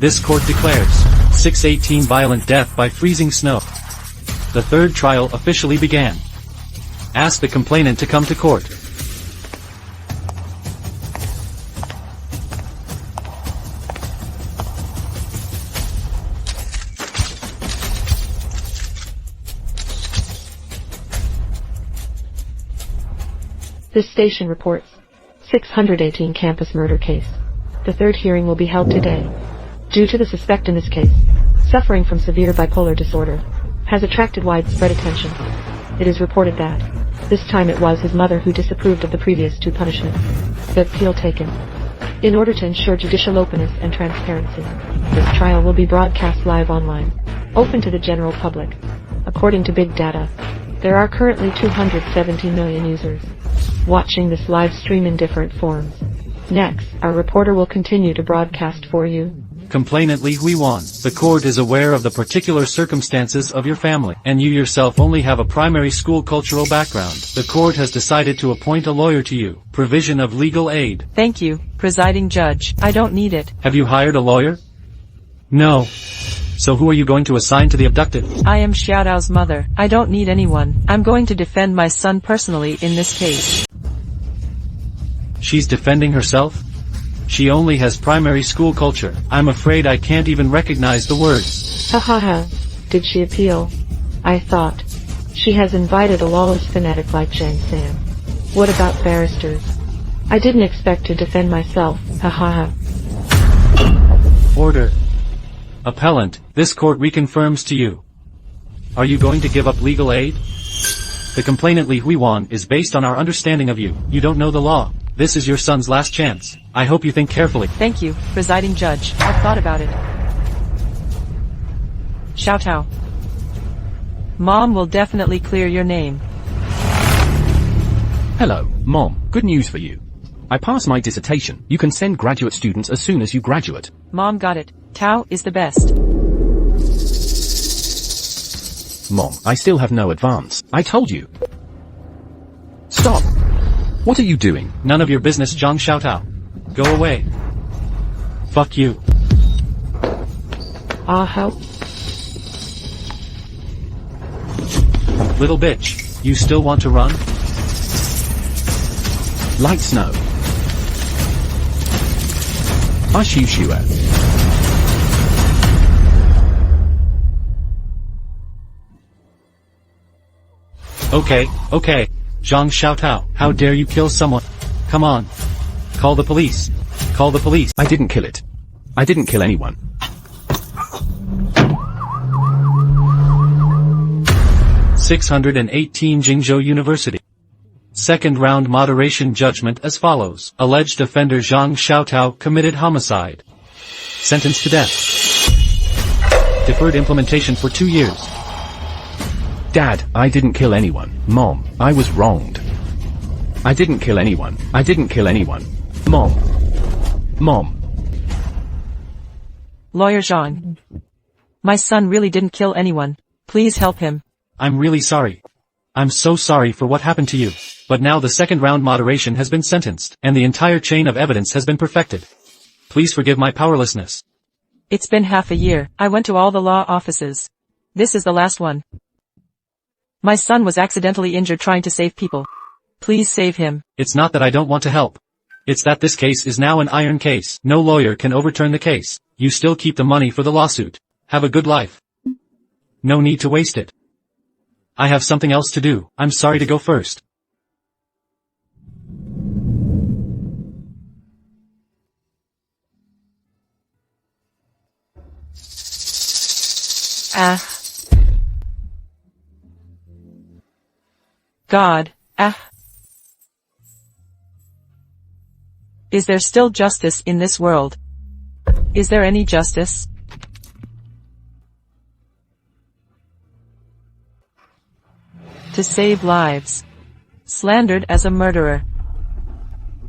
This court declares 618 violent death by freezing snow. The third trial officially began. Ask the complainant to come to court. This station reports 618 campus murder case. The third hearing will be held today. Due to the suspect in this case, suffering from severe bipolar disorder, has attracted widespread attention. It is reported that, this time it was his mother who disapproved of the previous two punishments. The appeal taken. In order to ensure judicial openness and transparency, this trial will be broadcast live online, open to the general public. According to big data, there are currently 270 million users watching this live stream in different forms. Next, our reporter will continue to broadcast for you. Complainant Li Huiwan, the court is aware of the particular circumstances of your family, and you yourself only have a primary school cultural background. The court has decided to appoint a lawyer to you. Provision of legal aid. Thank you, presiding judge. I don't need it. Have you hired a lawyer? No. So who are you going to assign to the abducted? I am Xiaodao's mother. I don't need anyone. I'm going to defend my son personally in this case. She's defending herself? She only has primary school culture. I'm afraid I can't even recognize the words. Ha ha ha. Did she appeal? I thought. She has invited a lawless fanatic like Zhang San. What about barristers? I didn't expect to defend myself. Ha ha ha. Order. Appellant, this court reconfirms to you. Are you going to give up legal aid? The complainant Li Huiwan is based on our understanding of you. You don't know the law. This is your son's last chance. I hope you think carefully. Thank you, presiding judge. I've thought about it. Xiaotao. Mom will definitely clear your name. Hello, Mom. Good news for you. I passed my dissertation. You can send graduate students as soon as you graduate. Mom got it. Tao is the best. Mom, I still have no advance. I told you. Stop! What are you doing? None of your business, Zhang Xiaotao. Go away. Fuck you. Help. Little bitch, you still want to run? Light snow. Ashu Shua. Okay. Zhang Xiaotao, how dare you kill someone? Come on. Call the police. Call the police. I didn't kill it. I didn't kill anyone. (618) Jingzhou University. Second round moderation judgment as follows. Alleged offender Zhang Xiaotao committed homicide. Sentenced to death. Deferred implementation for 2 years. Dad, I didn't kill anyone. Mom, I was wronged. I didn't kill anyone. I didn't kill anyone. Mom. Lawyer Zhang. My son really didn't kill anyone. Please help him. I'm really sorry. I'm so sorry for what happened to you. But now the second round moderation has been sentenced, and the entire chain of evidence has been perfected. Please forgive my powerlessness. It's been half a year. I went to all the law offices. This is the last one. My son was accidentally injured trying to save people. Please save him. It's not that I don't want to help. It's that this case is now an iron case. No lawyer can overturn the case. You still keep the money for the lawsuit. Have a good life. No need to waste it. I have something else to do. I'm sorry to go first. God. Is there still justice in this world? Is there any justice? To save lives. Slandered as a murderer.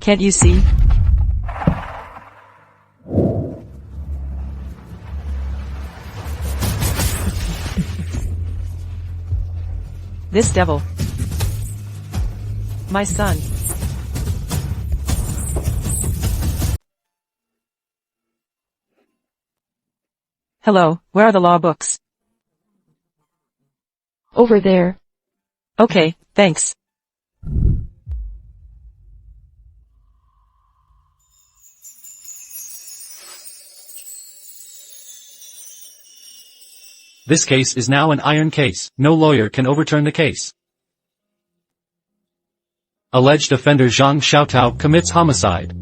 Can't you see? This devil. My son. Hello, where are the law books? Over there. Okay, thanks. This case is now an iron case. No lawyer can overturn the case. Alleged offender Zhang Xiaotao commits homicide.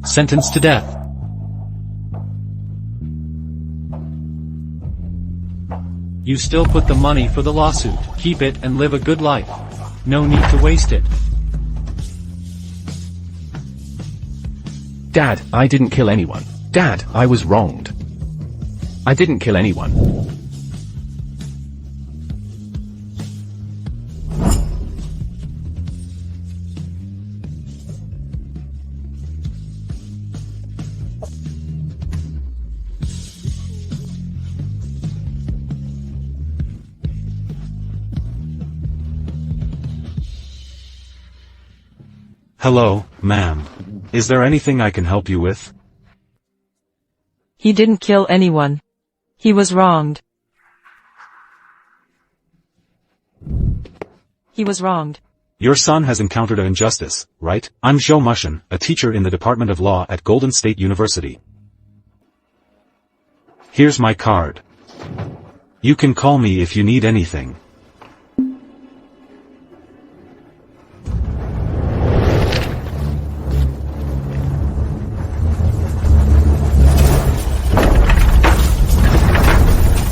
Sentenced to death. You still put the money for the lawsuit. Keep it and live a good life. No need to waste it. Dad, I didn't kill anyone. Dad, I was wronged. I didn't kill anyone. Hello, ma'am. Is there anything I can help you with? He didn't kill anyone. He was wronged. He was wronged. Your son has encountered an injustice, right? I'm Zhou Mushin, a teacher in the Department of Law at Golden State University. Here's my card. You can call me if you need anything.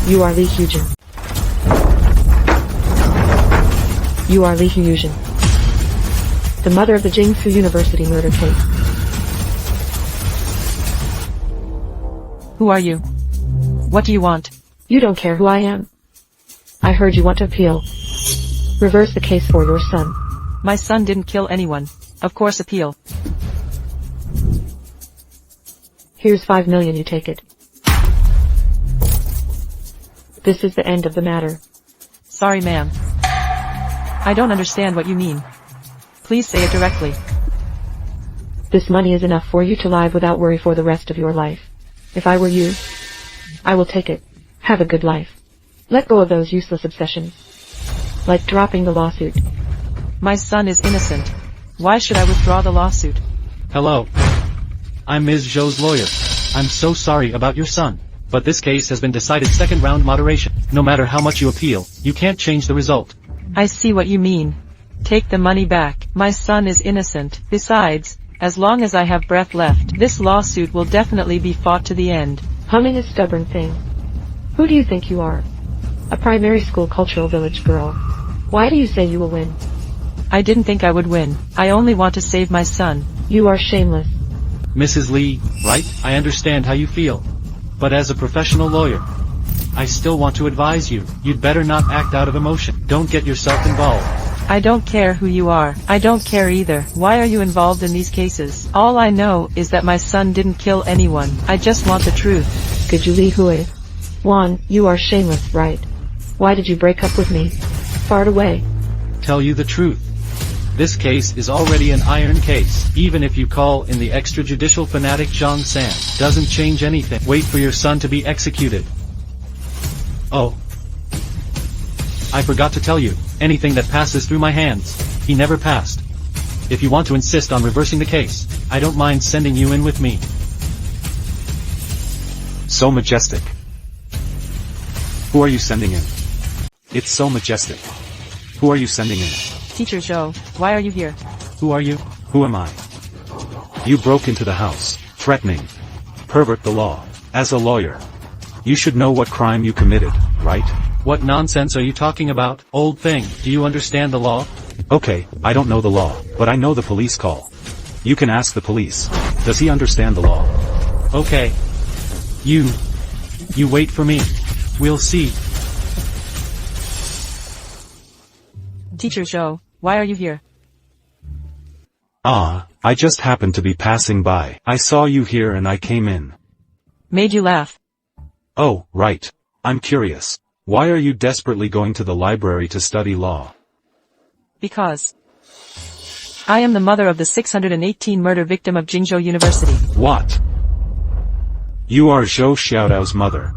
You are Li Hujin. You are Li Hujin, the mother of the Jingsu University murder case. Who are you? What do you want? You don't care who I am. I heard you want to appeal. Reverse the case for your son. My son didn't kill anyone. Of course appeal. Here's 5 million, you take it. This is the end of the matter. Sorry, ma'am. I don't understand what you mean. Please say it directly. This money is enough for you to live without worry for the rest of your life. If I were you, I will take it. Have a good life. Let go of those useless obsessions. Like dropping the lawsuit. My son is innocent. Why should I withdraw the lawsuit? Hello. I'm Ms. Zhou's lawyer. I'm so sorry about your son. But this case has been decided second round moderation. No matter how much you appeal, you can't change the result. I see what you mean. Take the money back. My son is innocent. Besides, as long as I have breath left, this lawsuit will definitely be fought to the end. Humming a stubborn thing. Who do you think you are? A primary school cultural village girl. Why do you say you will win? I didn't think I would win. I only want to save my son. You are shameless. Mrs. Lee, right? I understand how you feel. But as a professional lawyer, I still want to advise you. You'd better not act out of emotion. Don't get yourself involved. I don't care who you are. I don't care either. Why are you involved in these cases? All I know is that my son didn't kill anyone. I just want the truth. Could you Li Hui? Juan, you are shameless, right? Why did you break up with me? Fart away. Tell you the truth. This case is already an iron case. Even if you call in the extrajudicial fanatic Zhang San, doesn't change anything. Wait for your son to be executed. Oh. I forgot to tell you, anything that passes through my hands, he never passed. If you want to insist on reversing the case, I don't mind sending you in with me. So majestic. Who are you sending in? It's so majestic. Who are you sending in? Teacher Zhou, why are you here? Who are you? Who am I? You broke into the house, threatening. Pervert the law. As a lawyer, you should know what crime you committed, right? What nonsense are you talking about, old thing? Do you understand the law? Okay, I don't know the law, but I know the police call. You can ask the police. Does he understand the law? Okay. You wait for me. We'll see. Teacher Zhou, why are you here? I just happened to be passing by. I saw you here and I came in. Made you laugh. Oh, right. I'm curious. Why are you desperately going to the library to study law? Because I am the mother of the 618 murder victim of Jingzhou University. What? You are Zhou Xiaodao's mother.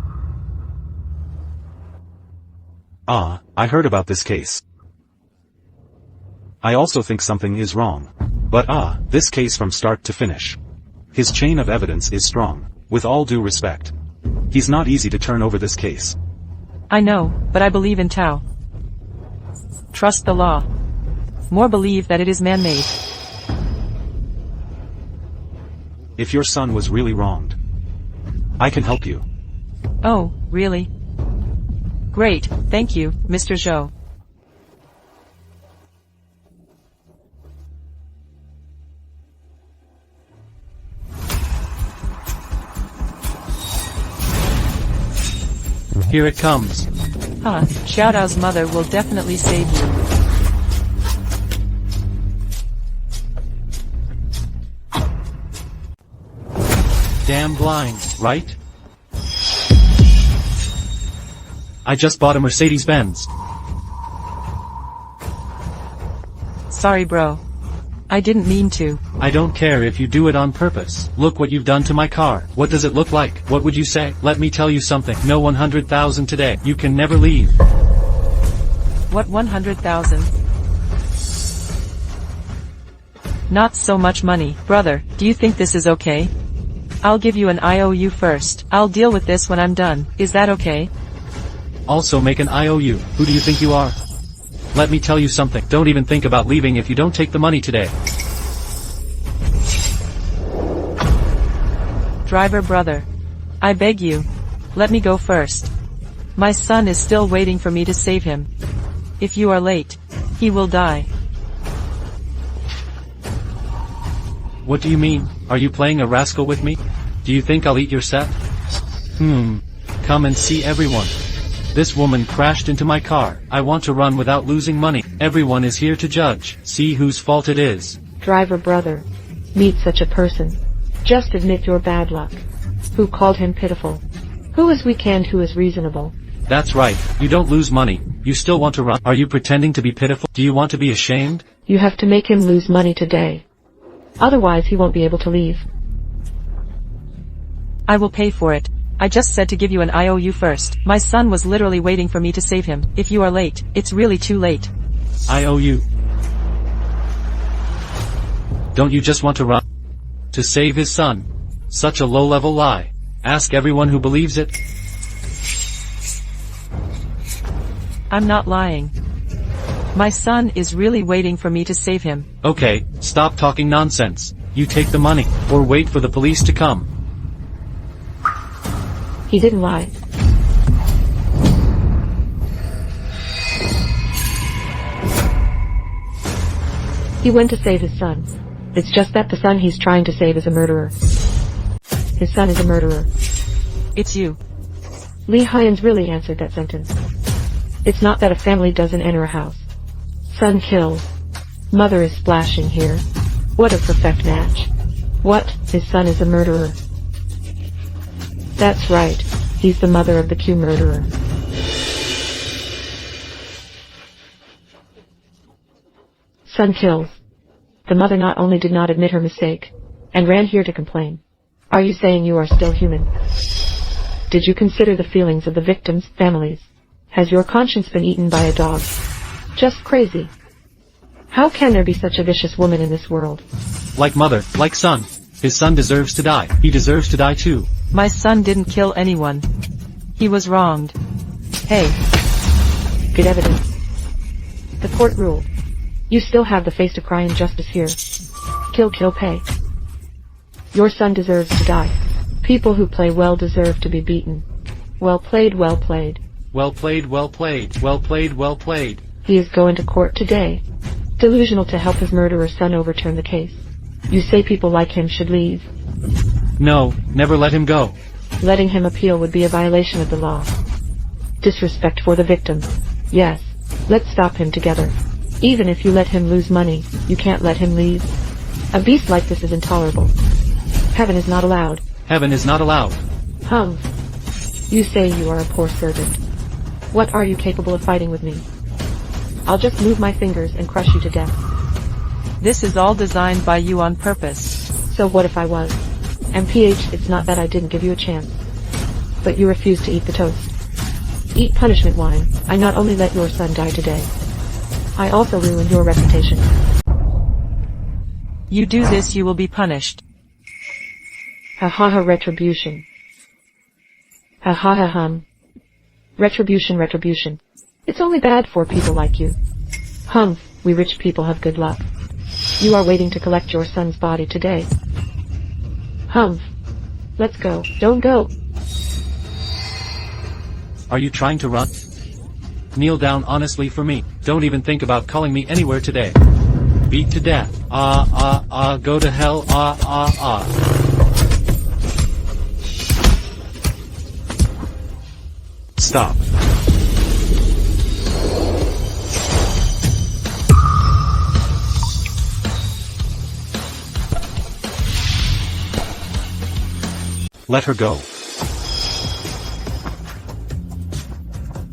Ah, I heard about this case. I also think something is wrong. But this case from start to finish. His chain of evidence is strong, with all due respect. He's not easy to turn over this case. I know, but I believe in Tao. Trust the law. More believe that it is man-made. If your son was really wronged, I can help you. Oh, really? Great, thank you, Mr. Zhou. Here it comes. Xiaodao's mother will definitely save you. Damn blind, right? I just bought a Mercedes-Benz. Sorry bro. I didn't mean to. I don't care if you do it on purpose. Look what you've done to my car. What does it look like? What would you say? Let me tell you something. No 100,000 today. You can never leave. What 100,000? Not so much money. Brother, do you think this is okay? I'll give you an IOU first. I'll deal with this when I'm done. Is that okay? Also make an IOU. Who do you think you are? Let me tell you something. Don't even think about leaving if you don't take the money today. Driver brother. I beg you. Let me go first. My son is still waiting for me to save him. If you are late, he will die. What do you mean? Are you playing a rascal with me? Do you think I'll eat your set? Come and see everyone. This woman crashed into my car. I want to run without losing money. Everyone is here to judge. See whose fault it is. Driver brother. Meet such a person. Just admit your bad luck. Who called him pitiful? Who is weak and who is reasonable? That's right. You don't lose money. You still want to run. Are you pretending to be pitiful? Do you want to be ashamed? You have to make him lose money today. Otherwise he won't be able to leave. I will pay for it. I just said to give you an IOU first. My son was literally waiting for me to save him. If you are late, it's really too late. IOU. Don't you just want to run? To save his son. Such a low-level lie. Ask everyone who believes it. I'm not lying. My son is really waiting for me to save him. Okay, stop talking nonsense. You take the money, or wait for the police to come. He didn't lie. He went to save his son. It's just that the son he's trying to save is a murderer. His son is a murderer. It's you. Li Hyun's really answered that sentence. It's not that a family doesn't enter a house. Son kills. Mother is splashing here. What a perfect match. What? His son is a murderer. That's right. He's the mother of the Q murderer. Son kills. The mother not only did not admit her mistake, and ran here to complain. Are you saying you are still human? Did you consider the feelings of the victims' families? Has your conscience been eaten by a dog? Just crazy. How can there be such a vicious woman in this world? Like mother, like son. His son deserves to die. He deserves to die too. My son didn't kill anyone. He was wronged. Hey. Good evidence. The court ruled. You still have the face to cry injustice here. Kill, kill, pay. Your son deserves to die. People who play well deserve to be beaten. Well played, well played. Well played, well played, well played, well played. He is going to court today. Delusional to help his murderer son overturn the case. You say people like him should leave. No, never let him go. Letting him appeal would be a violation of the law. Disrespect for the victim. Yes. Let's stop him together. Even if you let him lose money, you can't let him leave. A beast like this is intolerable. Heaven is not allowed. Heaven is not allowed. You say you are a poor servant. What are you capable of fighting with me? I'll just move my fingers and crush you to death. This is all designed by you on purpose. So what if I was? MPH, it's not that I didn't give you a chance. But you refused to eat the toast. eat punishment wine, I not only let your son die today, I also ruin your reputation. You do this, you will be punished. Ha ha ha, retribution. Ha ha ha hum. Retribution, retribution. It's only bad for people like you. Humph, we rich people have good luck. You are waiting to collect your son's body today. Humph. Let's go. Don't go. Are you trying to run? Kneel down honestly for me. Don't even think about calling me anywhere today. Beat to death. Go to hell. Stop. Let her go.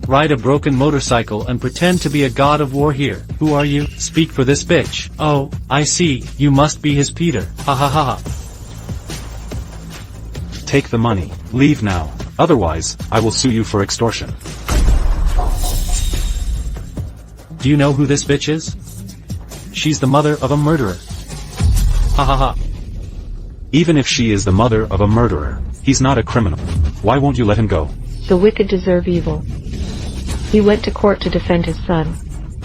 Ride a broken motorcycle and pretend to be a god of war here. Who are you? Speak for this bitch. Oh, I see, you must be his Peter. Ha ha ha ha. Take the money. Leave now. Otherwise, I will sue you for extortion. Do you know who this bitch is? She's the mother of a murderer. Ha ha ha. Even if she is the mother of a murderer, he's not a criminal. Why won't you let him go? The wicked deserve evil. He went to court to defend his son.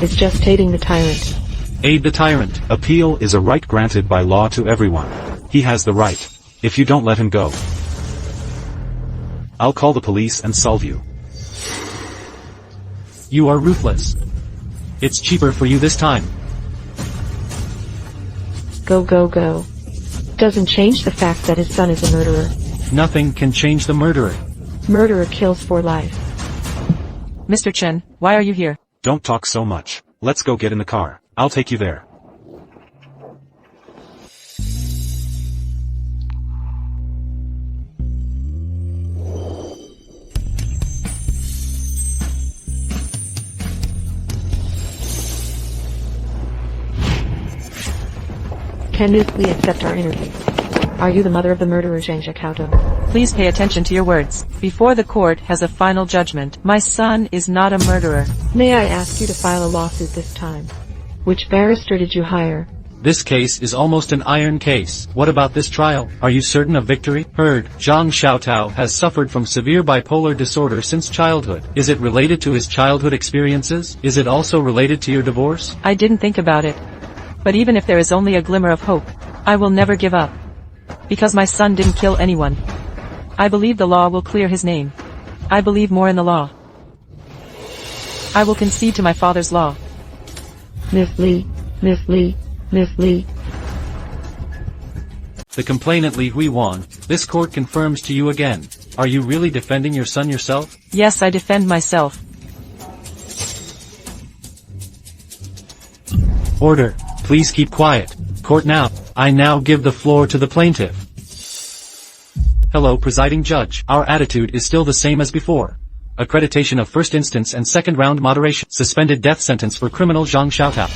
Is just aiding the tyrant. Aid the tyrant. Appeal is a right granted by law to everyone. He has the right. If you don't let him go, I'll call the police and solve you. You are ruthless. It's cheaper for you this time. Go, go, go. Doesn't change the fact that his son is a murderer. Nothing can change the murderer. Murderer kills for life. Mr. Chen, why are you here? Don't talk so much. Let's go get in the car. I'll take you there. Can we accept our interview? Are you the mother of the murderer Zhang Zhekaoto? Please pay attention to your words. Before the court has a final judgment, my son is not a murderer. May I ask you to file a lawsuit this time? Which barrister did you hire? This case is almost an iron case. What about this trial? Are you certain of victory? Heard, Zhang Xiaotao has suffered from severe bipolar disorder since childhood. Is it related to his childhood experiences? Is it also related to your divorce? I didn't think about it. But even if there is only a glimmer of hope, I will never give up. Because my son didn't kill anyone. I believe the law will clear his name. I believe more in the law. I will concede to my father's law. Miss Li, Miss Li, Miss Li. The complainant Li Huiwan, this court confirms to you again. Are you really defending your son yourself? Yes, I defend myself. Order. Please keep quiet. Court now. I now give the floor to the plaintiff. Hello, presiding judge. Our attitude is still the same as before. Accreditation of first instance and second round moderation. Suspended death sentence for criminal Zhang Xiaotao.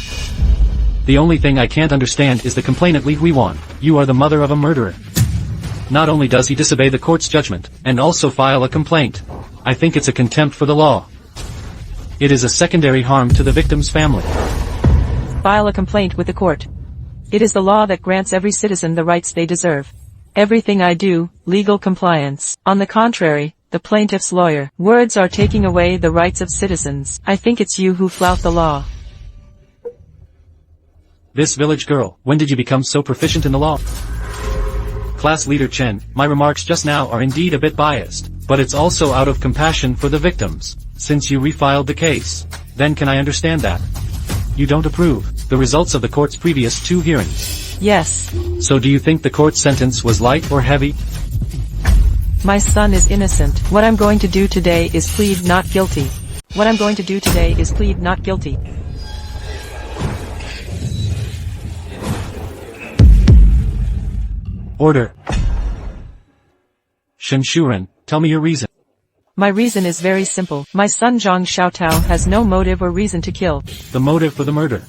The only thing I can't understand is the complainant Li Huiwan. You are the mother of a murderer. Not only does he disobey the court's judgment, and also file a complaint. I think it's a contempt for the law. It is a secondary harm to the victim's family. File a complaint with the court. It is the law that grants every citizen the rights they deserve. Everything I do, legal compliance. On the contrary, the plaintiff's lawyer. Words are taking away the rights of citizens. I think it's you who flout the law. This village girl, when did you become so proficient in the law? Class leader Chen, my remarks just now are indeed a bit biased, but it's also out of compassion for the victims, since you refiled the case. Then can I understand that? You don't approve the results of the court's previous 2 hearings? Yes. So do you think the court's sentence was light or heavy? My son is innocent. What I'm going to do today is plead not guilty. What I'm going to do today is plead not guilty. Order. Shen Shuren, tell me your reason. My reason is very simple. My son Zhang Xiaotao has no motive or reason to kill. The motive for the murder.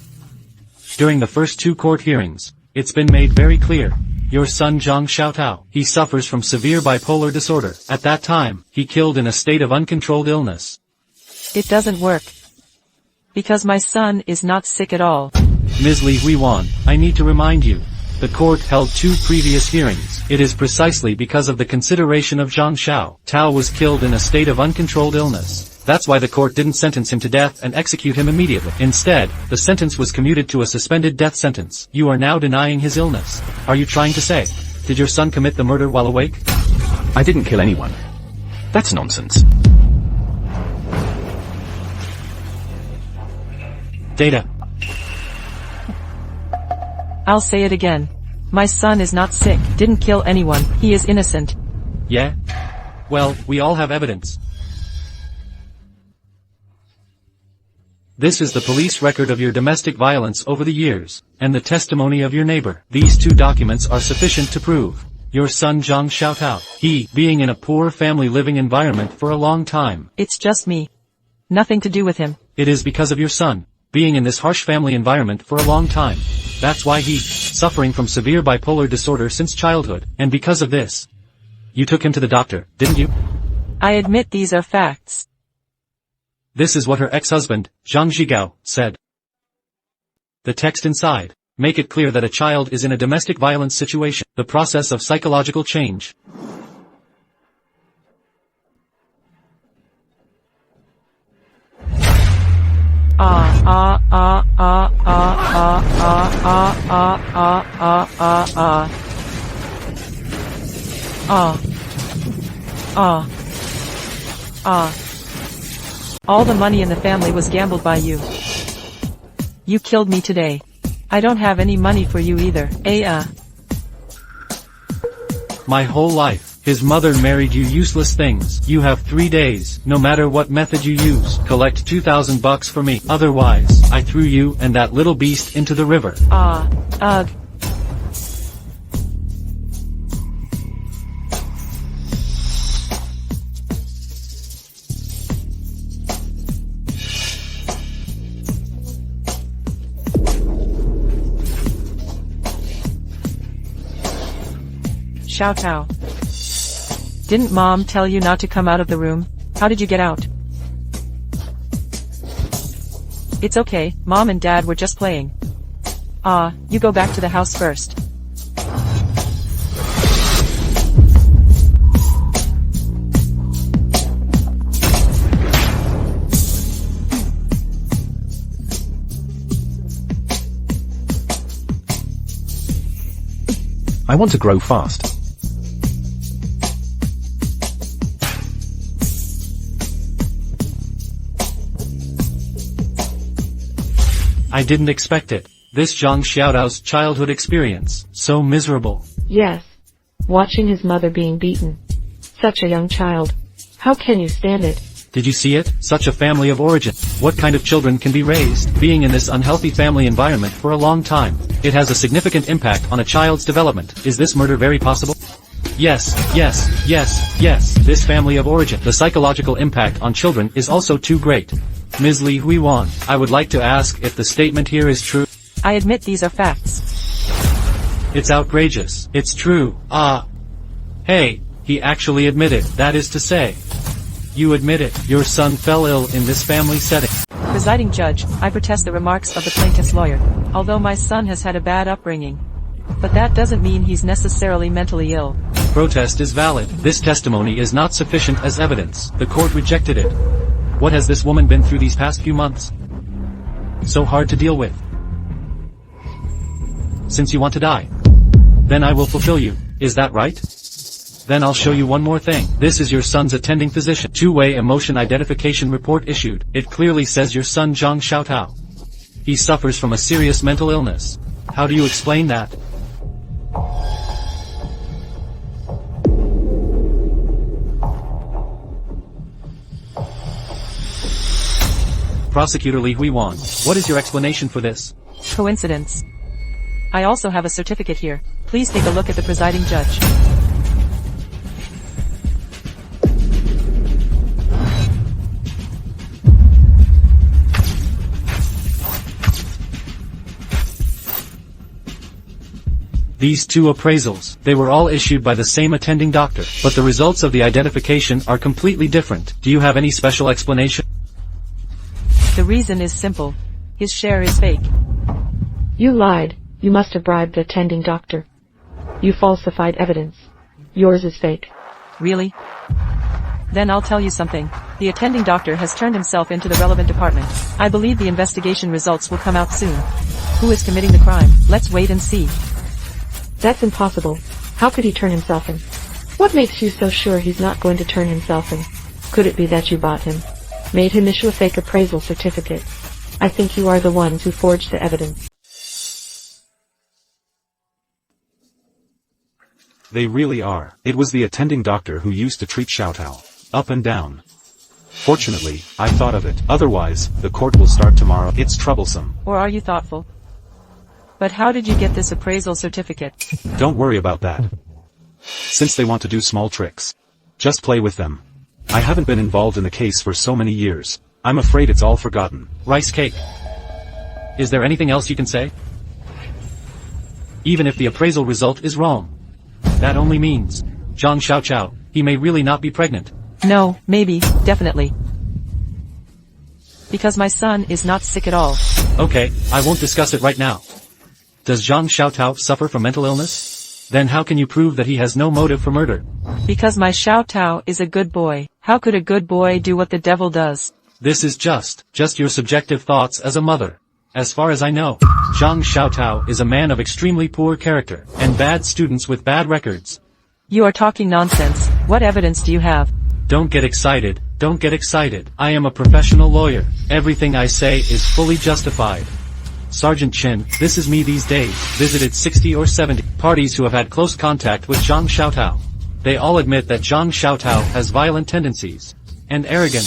During the first 2 court hearings, it's been made very clear. Your son Zhang Xiaotao, he suffers from severe bipolar disorder. At that time, he killed in a state of uncontrolled illness. It doesn't work. Because my son is not sick at all. Ms. Li Huiwan, I need to remind you. The court held 2 previous hearings. It is precisely because of the consideration of Zhang Xiao. Tao was killed in a state of uncontrolled illness. That's why the court didn't sentence him to death and execute him immediately. Instead, the sentence was commuted to a suspended death sentence. You are now denying his illness. Are you trying to say, did your son commit the murder while awake? I didn't kill anyone. That's nonsense. Data. I'll say it again. My son is not sick, didn't kill anyone, he is innocent. Yeah? Well, we all have evidence. This is the police record of your domestic violence over the years, and the testimony of your neighbor. These 2 documents are sufficient to prove. Your son Zhang Xiaotao, he, being in a poor family living environment for a long time. It's just me. Nothing to do with him. It is because of your son, being in this harsh family environment for a long time. That's why he, suffering from severe bipolar disorder since childhood, and because of this. You took him to the doctor, didn't you? I admit these are facts. This is what her ex-husband, Zhang Zhigao, said. The text inside. Make it clear that a child is in a domestic violence situation. The process of psychological change. All the money in the family was gambled by you. You killed me today. I don't have any money for you either. My whole life, his mother married you useless things. You have 3 days, no matter what method you use, collect 2,000 bucks for me. Otherwise, I threw you and that little beast into the river. Ugh. Xiaotao. Didn't Mom tell you not to come out of the room? How did you get out? It's okay, Mom and Dad were just playing. You go back to the house first. I want to grow fast. I didn't expect it. This Zhang Xiaodao's childhood experience, so miserable. Yes. Watching his mother being beaten. Such a young child. How can you stand it? Did you see it? Such a family of origin. What kind of children can be raised? Being in this unhealthy family environment for a long time. It has a significant impact on a child's development. Is this murder very possible? Yes. This family of origin. The psychological impact on children is also too great. Ms. Li Huiwan, I would like to ask if the statement here is true. I admit these are facts. It's outrageous. It's true. Hey, he actually admitted. That is to say, you admit it. Your son fell ill in this family setting. Presiding Judge, I protest the remarks of the plaintiff's lawyer. Although my son has had a bad upbringing. But that doesn't mean he's necessarily mentally ill. Protest is valid. This testimony is not sufficient as evidence. The court rejected it. What has this woman been through these past few months? So hard to deal with. Since you want to die, then I will fulfill you. Is that right? Then I'll show you one more thing. This is your son's attending physician. Two-way emotion identification report issued. It clearly says your son Zhang Xiaotao. He suffers from a serious mental illness. How do you explain that? Prosecutor Li Huiwan, what is your explanation for this? Coincidence. I also have a certificate here. Please take a look at the presiding judge. These two appraisals, they were all issued by the same attending doctor, but the results of the identification are completely different. Do you have any special explanation? reason is simple. His share is fake. You lied. You must have bribed the attending doctor. You falsified evidence. Yours is fake. Really? Then I'll tell you something. The attending doctor has turned himself into the relevant department. I believe the investigation results will come out soon. Who is committing the crime? Let's wait and see. That's impossible. How could he turn himself in? What makes you so sure he's not going to turn himself in? Could it be that you bought him? Made him issue a fake appraisal certificate? I think you are the ones who forged the evidence. They really are. It was the attending doctor who used to treat Xiaotao up and down. Fortunately, I thought of it. Otherwise, the court will start tomorrow. It's troublesome. Or are you thoughtful? But how did you get this appraisal certificate? Don't worry about that. Since they want to do small tricks, just play with them. I haven't been involved in the case for so many years. I'm afraid it's all forgotten. Rice cake. Is there anything else you can say? Even if the appraisal result is wrong, that only means Zhang Xiaochao, he may really not be pregnant. No, maybe, definitely. Because my son is not sick at all. Okay, I won't discuss it right now. Does Zhang Xiaotao suffer from mental illness? Then how can you prove that he has no motive for murder? Because my Xiaotao is a good boy. How could a good boy do what the devil does? This is just your subjective thoughts as a mother. As far as I know, Zhang Xiaotao is a man of extremely poor character, and bad students with bad records. You are talking nonsense. What evidence do you have? Don't get excited, don't get excited. I am a professional lawyer. Everything I say is fully justified. Sergeant Chin, this is me these days, visited 60 or 70 parties who have had close contact with Zhang Xiaotao. They all admit that Zhang Xiaotao has violent tendencies. And arrogant.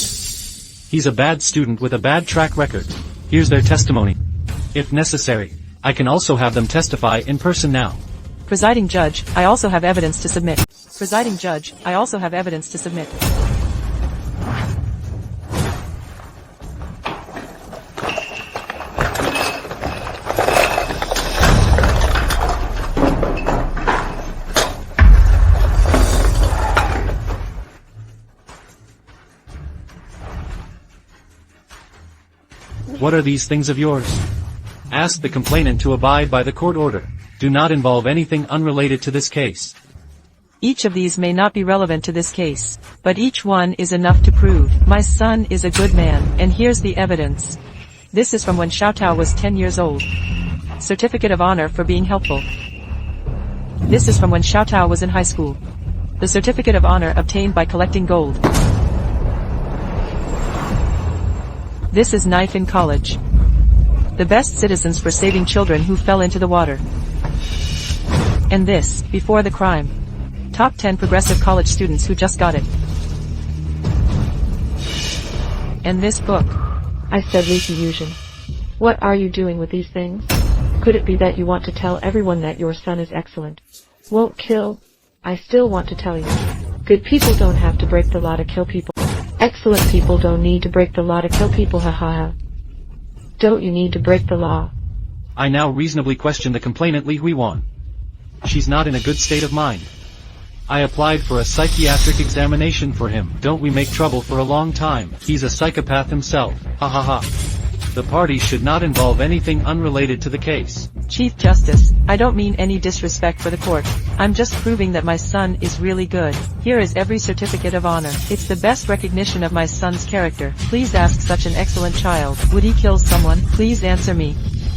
He's a bad student with a bad track record. Here's their testimony. If necessary, I can also have them testify in person now. Presiding Judge, I also have evidence to submit. Presiding Judge, I also have evidence to submit. What are these things of yours? Ask the complainant to abide by the court order. Do not involve anything unrelated to this case. Each of these may not be relevant to this case, but each one is enough to prove my son is a good man, and here's the evidence. This is from when Xiaotao was 10 years old. Certificate of honor for being helpful. This is from when Xiaotao was in high school. The certificate of honor obtained by collecting gold. This is knife in college. The best citizens for saving children who fell into the water. And this, before the crime. Top 10 progressive college students who just got it. And this book. I said Fusion. What are you doing with these things? Could it be that you want to tell everyone that your son is excellent? Won't kill? I still want to tell you. Good people don't have to break the law to kill people. Excellent people don't need to break the law to kill people, ha. Don't you need to break the law? I now reasonably question the complainant Li Huiwan. She's not in a good state of mind. I applied for a psychiatric examination for him. Don't we make trouble for a long time? He's a psychopath himself, ha. The party should not involve anything unrelated to the case. Chief Justice, I don't mean any disrespect for the court. I'm just proving that my son is really good. Here is every certificate of honor. It's the best recognition of my son's character. Please ask such an excellent child. Would he kill someone? Please answer me.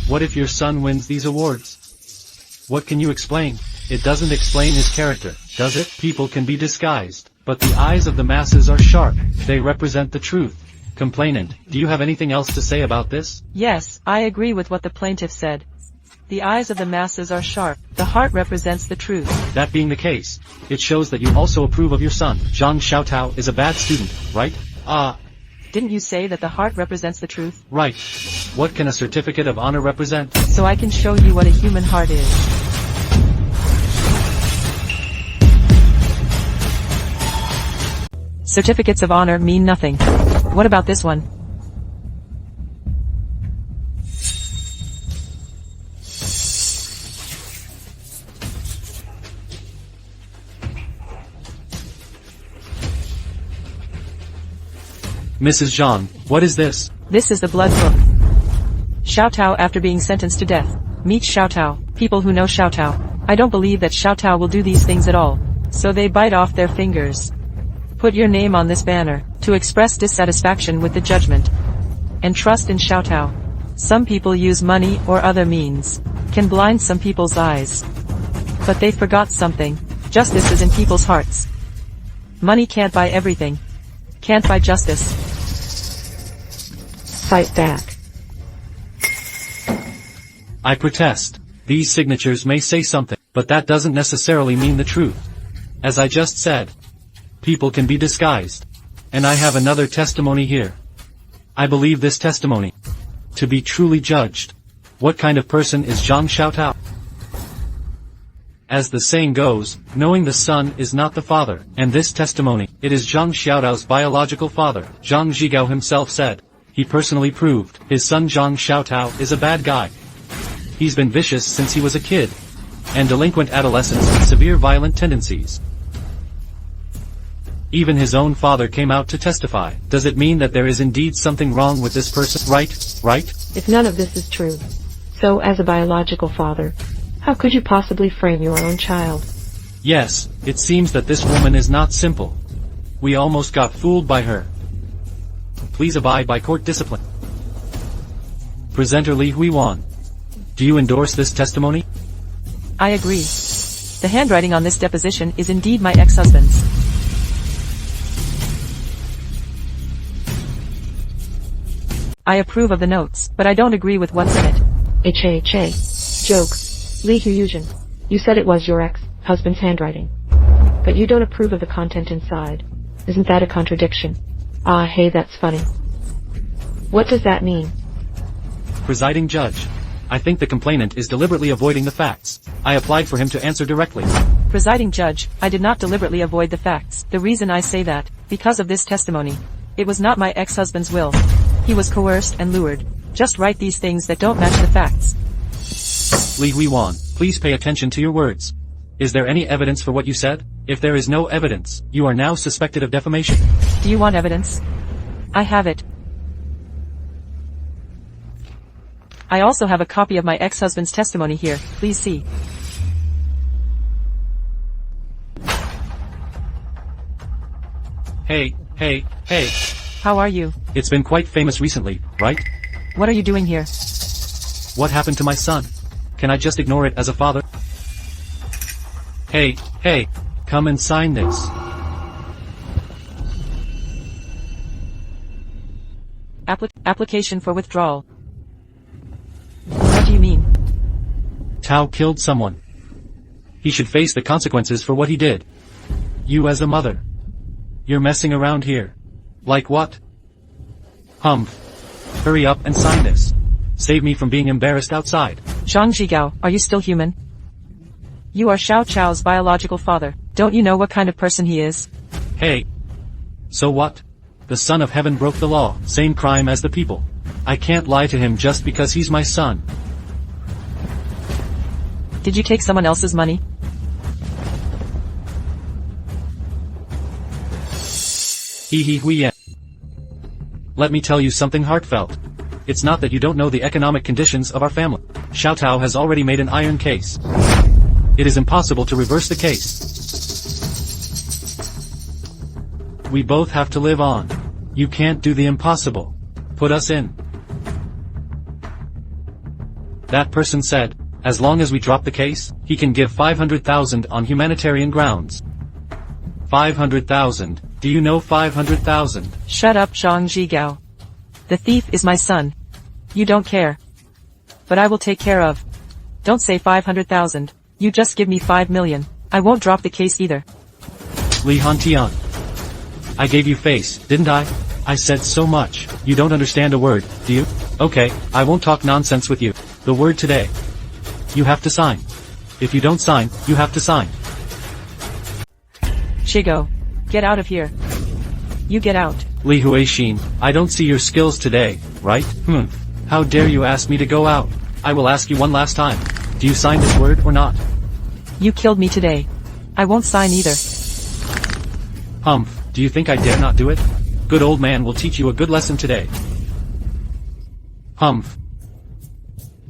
What if your son wins these awards? What can you explain? It doesn't explain his character, does it? People can be disguised, but the eyes of the masses are sharp. They represent the truth. Complainant, do you have anything else to say about this? Yes, I agree with what the plaintiff said. The eyes of the masses are sharp. The heart represents the truth. That being the case, it shows that you also approve of your son. Zhang Xiaotao is a bad student, right? Didn't you say that the heart represents the truth? Right. What can a certificate of honor represent? So I can show you what a human heart is. Certificates of honor mean nothing. What about this one? Mrs. Zhang, what is this? This is the blood book. Xiao Tao after being sentenced to death. Meet Xiao Tao. People who know Xiao Tao. I don't believe that Xiao Tao will do these things at all. So they bite off their fingers. Put your name on this banner, to express dissatisfaction with the judgment. And trust in Xiao Tao. Some people use money or other means. Can blind some people's eyes. But they forgot something. Justice is in people's hearts. Money can't buy everything. Can't buy justice. Fight back. I protest. These signatures may say something, but that doesn't necessarily mean the truth. As I just said, people can be disguised. And I have another testimony here. I believe this testimony to be truly judged. What kind of person is Zhang Xiaotao? As the saying goes, knowing the son is not the father, and this testimony, it is Zhang Xiaotao's biological father. Zhang Zhigao himself said, he personally proved, his son Zhang Xiaotao is a bad guy. He's been vicious since he was a kid, and delinquent adolescents with severe violent tendencies. Even his own father came out to testify. Does it mean that there is indeed something wrong with this person? Right? If none of this is true, so as a biological father, how could you possibly frame your own child? Yes, it seems that this woman is not simple. We almost got fooled by her. Please abide by court discipline. Presenter Li Huiwan. Do you endorse this testimony? I agree. The handwriting on this deposition is indeed my ex-husband's. I approve of the notes, but I don't agree with what's in it. Joke. Li Huyujin. You said it was your ex-husband's handwriting. But you don't approve of the content inside. Isn't that a contradiction? Ah, hey, that's funny. What does that mean? Presiding judge. I think the complainant is deliberately avoiding the facts. I applied for him to answer directly. Presiding judge, I did not deliberately avoid the facts. The reason I say that, because of this testimony. It was not my ex-husband's will. He was coerced and lured. Just write these things that don't match the facts. Li Huiwan, please pay attention to your words. Is there any evidence for what you said? If there is no evidence, you are now suspected of defamation. Do you want evidence? I have it. I also have a copy of my ex-husband's testimony here, please see. Hey. How are you? It's been quite famous recently, right? What are you doing here? What happened to my son? Can I just ignore it as a father? Hey, come and sign this. Application for withdrawal. What do you mean? Tao killed someone. He should face the consequences for what he did. You as a mother. You're messing around here. Like what? Hurry up and sign this. Save me from being embarrassed outside. Zhang Zhigao, are you still human? You are Xiao Chao's biological father. Don't you know what kind of person he is? Hey. So what? The Son of Heaven broke the law, same crime as the people. I can't lie to him just because he's my son. Did you take someone else's money? Huiyan. Let me tell you something heartfelt. It's not that you don't know the economic conditions of our family. Xiao Tao has already made an iron case. It is impossible to reverse the case. We both have to live on. You can't do the impossible. Put us in. That person said, as long as we drop the case, he can give 500,000 on humanitarian grounds. 500,000. Do you know 500,000? Shut up, Zhang Zhigao. The thief is my son. You don't care. But I will take care of. Don't say 500,000. You just give me 5 million. I won't drop the case either. Li Hantian. I gave you face, didn't I? I said so much. You don't understand a word, do you? Okay, I won't talk nonsense with you. The word today. You have to sign. If you don't sign, you have to sign. Shigo. Get out of here. You get out. Li Huixin, I don't see your skills today, right? How dare you ask me to go out? I will ask you one last time. Do you sign this word or not? You killed me today. I won't sign either. Do you think I dare not do it? Good old man will teach you a good lesson today. Humph.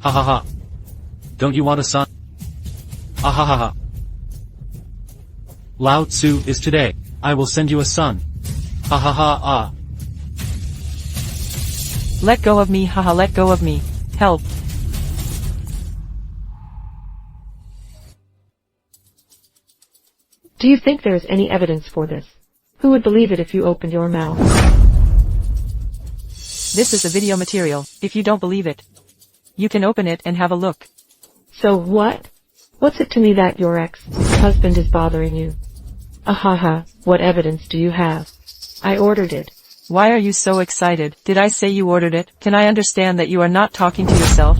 Ha ha ha. Don't you want a son? Ah ha ha ha. Lao Tzu is today. I will send you a son. Ha ha ha ah. Let go of me, haha, let go of me. Help. Do you think there is any evidence for this? Who would believe it if you opened your mouth? This is the video material. If you don't believe it, you can open it and have a look. So what? What's it to me that your ex-husband is bothering you? Ahaha, what evidence do you have? I ordered it. Why are you so excited? Did I say you ordered it? Can I understand that you are not talking to yourself?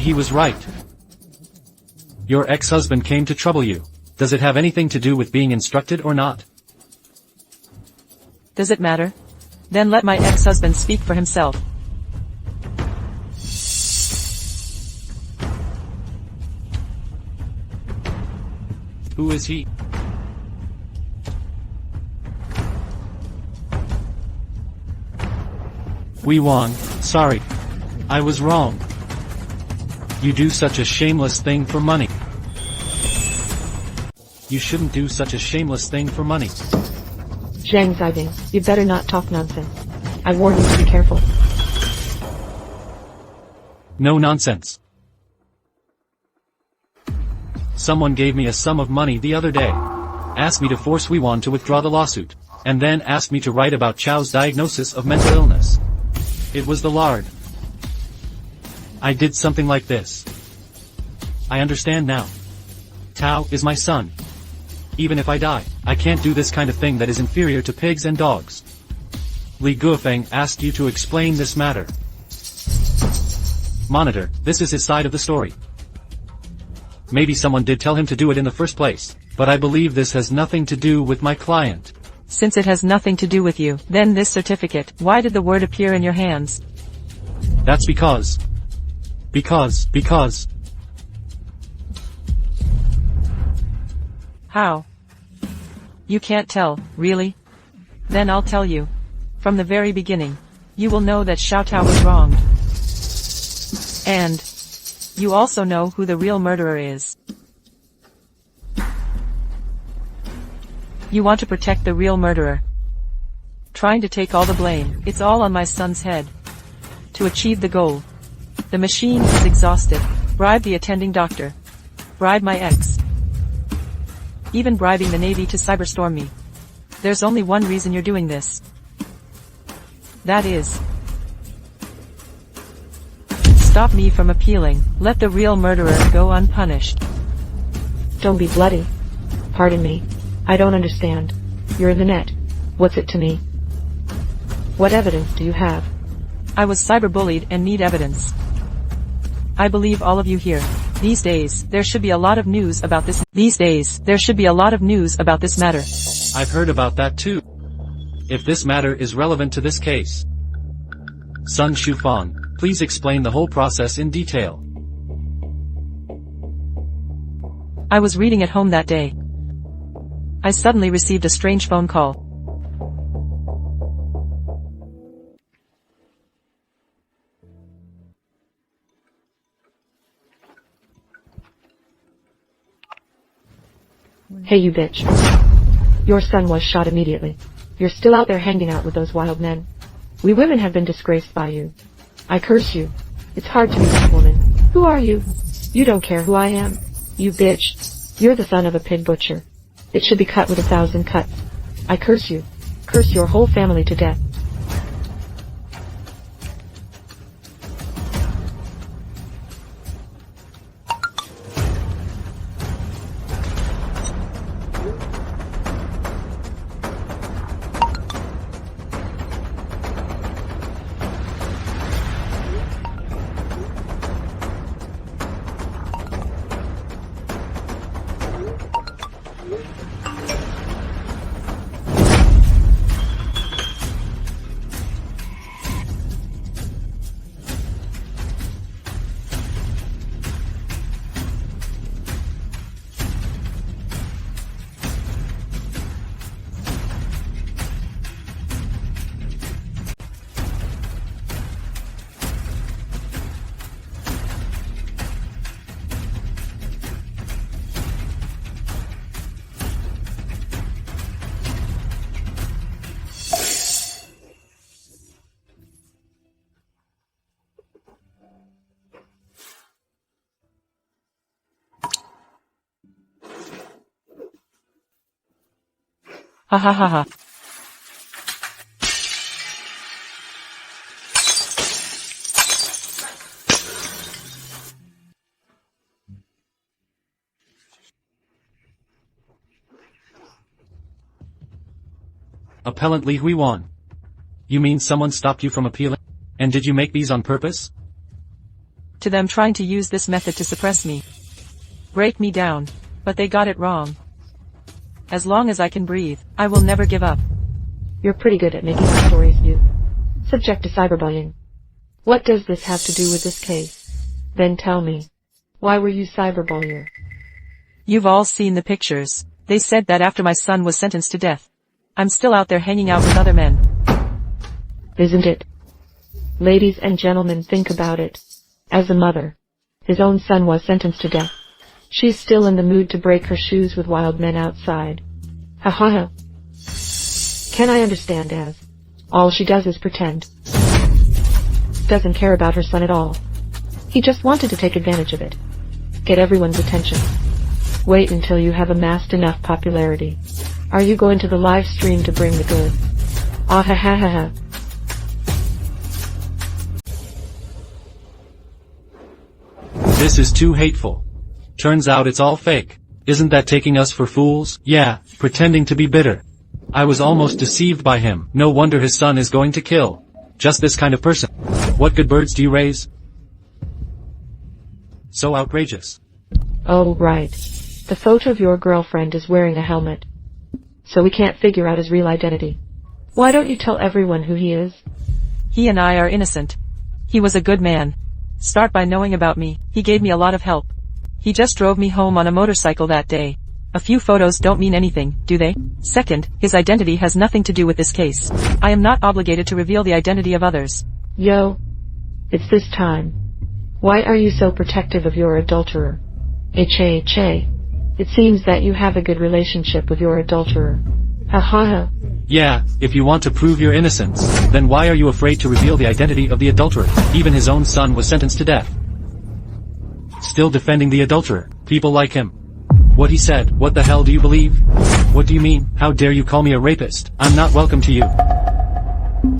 He was right. Your ex-husband came to trouble you. Does it have anything to do with being instructed or not? Does it matter? Then let my ex-husband speak for himself. Who is he? We won. Sorry. I was wrong. You do such a shameless thing for money. You shouldn't do such a shameless thing for money. Zhang Zibing, you better not talk nonsense. I warn you to be careful. No nonsense. Someone gave me a sum of money the other day. Asked me to force Weiwan to withdraw the lawsuit. And then asked me to write about Chao's diagnosis of mental illness. It was the lard. I did something like this. I understand now. Tao is my son. Even if I die, I can't do this kind of thing that is inferior to pigs and dogs. Li Guofeng asked you to explain this matter. Monitor, this is his side of the story. Maybe someone did tell him to do it in the first place, but I believe this has nothing to do with my client. Since it has nothing to do with you, then this certificate, why did the word appear in your hands? That's because. How? You can't tell, really? Then I'll tell you. From the very beginning, you will know that Xiao Tao was wronged. And you also know who the real murderer is. You want to protect the real murderer. Trying to take all the blame, it's all on my son's head. To achieve the goal. The machine is exhausted. Bribe the attending doctor. Bribe my ex. Even bribing the Navy to cyberstorm me. There's only one reason you're doing this. That is, stop me from appealing. Let the real murderer go unpunished. Don't be bloody. Pardon me. I don't understand. You're in the net. What's it to me? What evidence do you have? I was cyberbullied and need evidence. I believe all of you here. These days, there should be a lot of news about this. Matter. I've heard about that too. If this matter is relevant to this case. Sun Shufang, please explain the whole process in detail. I was reading at home that day. I suddenly received a strange phone call. Hey you bitch. Your son was shot immediately. You're still out there hanging out with those wild men. We women have been disgraced by you. I curse you. It's hard to be that woman. Who are you? You don't care who I am. You bitch. You're the son of a pig butcher. It should be cut with 1,000 cuts. I curse you. Curse your whole family to death. Ha ha ha ha. Appellant Li Huiwan. You mean someone stopped you from appealing? And did you make these on purpose? To them trying to use this method to suppress me. Break me down. But they got it wrong. As long as I can breathe, I will never give up. You're pretty good at making up stories, you. Subject to cyberbullying. What does this have to do with this case? Then tell me. Why were you cyberbullier? You've all seen the pictures. They said that after my son was sentenced to death, I'm still out there hanging out with other men. Isn't it? Ladies and gentlemen, think about it. As a mother, his own son was sentenced to death. She's still in the mood to break her shoes with wild men outside. Ha ha ha. Can I understand as all she does is pretend. Doesn't care about her son at all. He just wanted to take advantage of it. Get everyone's attention. Wait until you have amassed enough popularity. Are you going to the live stream to bring the goods? Ah ha ha ha ha. This is too hateful. Turns out it's all fake. Isn't that taking us for fools? Yeah, pretending to be bitter. I was almost deceived by him. No wonder his son is going to kill. Just this kind of person. What good birds do you raise? So outrageous. Oh right. The photo of your girlfriend is wearing a helmet. So we can't figure out his real identity. Why don't you tell everyone who he is? He and I are innocent. He was a good man. Start by knowing about me. He gave me a lot of help. He just drove me home on a motorcycle that day. A few photos don't mean anything, do they? Second, his identity has nothing to do with this case. I am not obligated to reveal the identity of others. Yo. It's this time. Why are you so protective of your adulterer? H.A. It seems that you have a good relationship with your adulterer. Ha ha ha. Yeah, if you want to prove your innocence, then why are you afraid to reveal the identity of the adulterer? Even his own son was sentenced to death. Still defending the adulterer. People like him. What he said, what the hell do you believe? What do you mean? How dare you call me a rapist? I'm not welcome to you.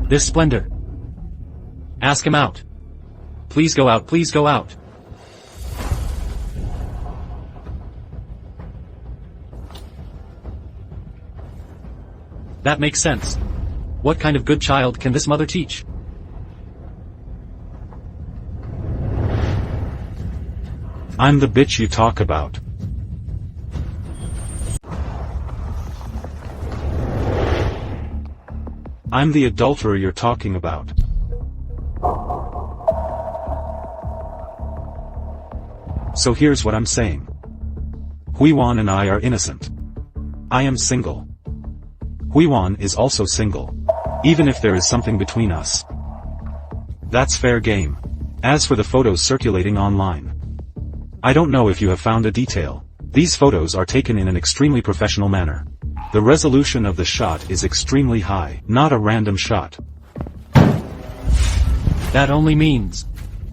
This splendor. Ask him out. Please go out, please go out. That makes sense. What kind of good child can this mother teach? I'm the bitch you talk about. I'm the adulterer you're talking about. So here's what I'm saying. Huiwan and I are innocent. I am single. Huiwan is also single. Even if there is something between us. That's fair game. As for the photos circulating online, I don't know if you have found a detail. These photos are taken in an extremely professional manner. The resolution of the shot is extremely high, not a random shot. That only means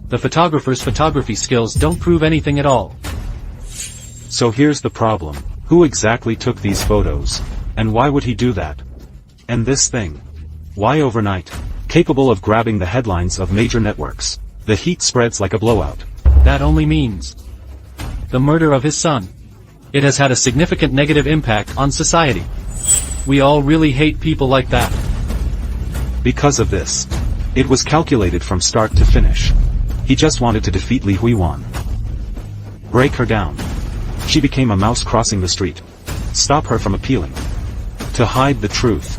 the photographer's photography skills don't prove anything at all. So here's the problem. Who exactly took these photos? And why would he do that? And this thing? Why overnight? Capable of grabbing the headlines of major networks. The heat spreads like a blowout. That only means the murder of his son. It has had a significant negative impact on society. We all really hate people like that. Because of this. It was calculated from start to finish. He just wanted to defeat Li Huiwan. Break her down. She became a mouse crossing the street. Stop her from appealing. To hide the truth.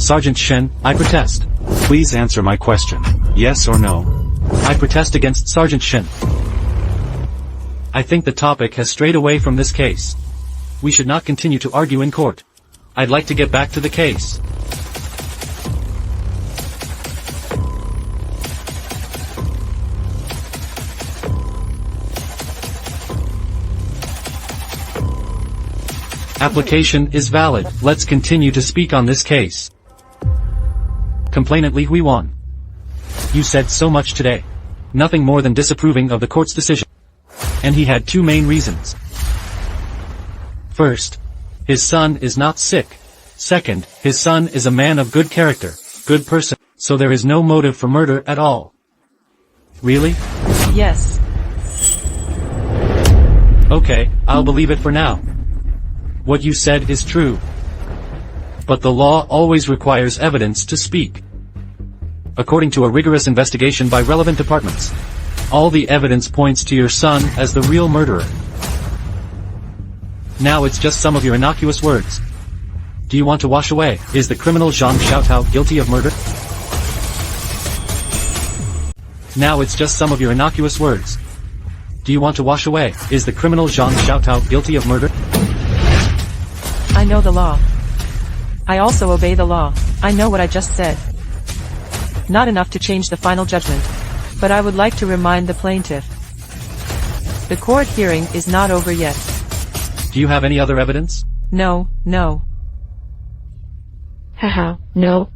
Sergeant Shen, I protest. Please answer my question. Yes or no? I protest against Sergeant Shen. I think the topic has strayed away from this case. We should not continue to argue in court. I'd like to get back to the case. Application is valid. Let's continue to speak on this case. Complainant Li Huiwan. You said so much today. Nothing more than disapproving of the court's decision. And he had two main reasons. First, his son is not sick. Second, his son is a man of good character, good person, so there is no motive for murder at all. Really? Yes. Okay, I'll believe it for now. What you said is true. But the law always requires evidence to speak. According to a rigorous investigation by relevant departments, all the evidence points to your son as the real murderer. Now it's just some of your innocuous words. Do you want to wash away? Is the criminal Zhang Xiaotao guilty of murder? Now it's just some of your innocuous words. Do you want to wash away? Is the criminal Zhang Xiaotao guilty of murder? I know the law. I also obey the law. I know what I just said. Not enough to change the final judgment. But I would like to remind the plaintiff. The court hearing is not over yet. Do you have any other evidence? No, no. Haha, no.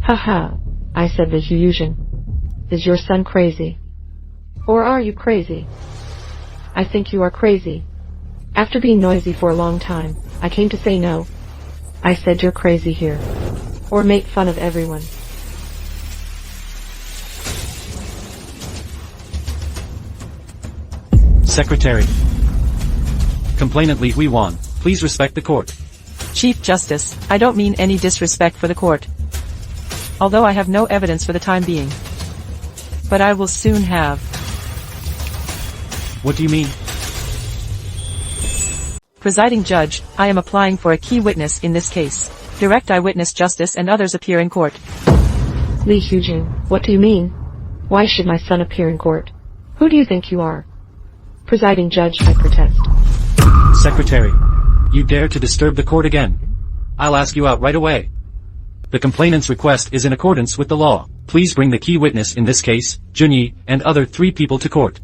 Haha, I said the Zhu. Is your son crazy? Or are you crazy? I think you are crazy. After being noisy for a long time, I came to say no. I said you're crazy here. Or make fun of everyone. Secretary. Complainant Li Huiwan, please respect the court. Chief Justice, I don't mean any disrespect for the court. Although I have no evidence for the time being. But I will soon have. What do you mean? Presiding Judge, I am applying for a key witness in this case. Direct eyewitness justice and others appear in court. Li Hujin, what do you mean? Why should my son appear in court? Who do you think you are? Presiding Judge, I protest. Secretary. You dare to disturb the court again. I'll ask you out right away. The complainant's request is in accordance with the law. Please bring the key witness in this case, Junyi, and other 3 people to court.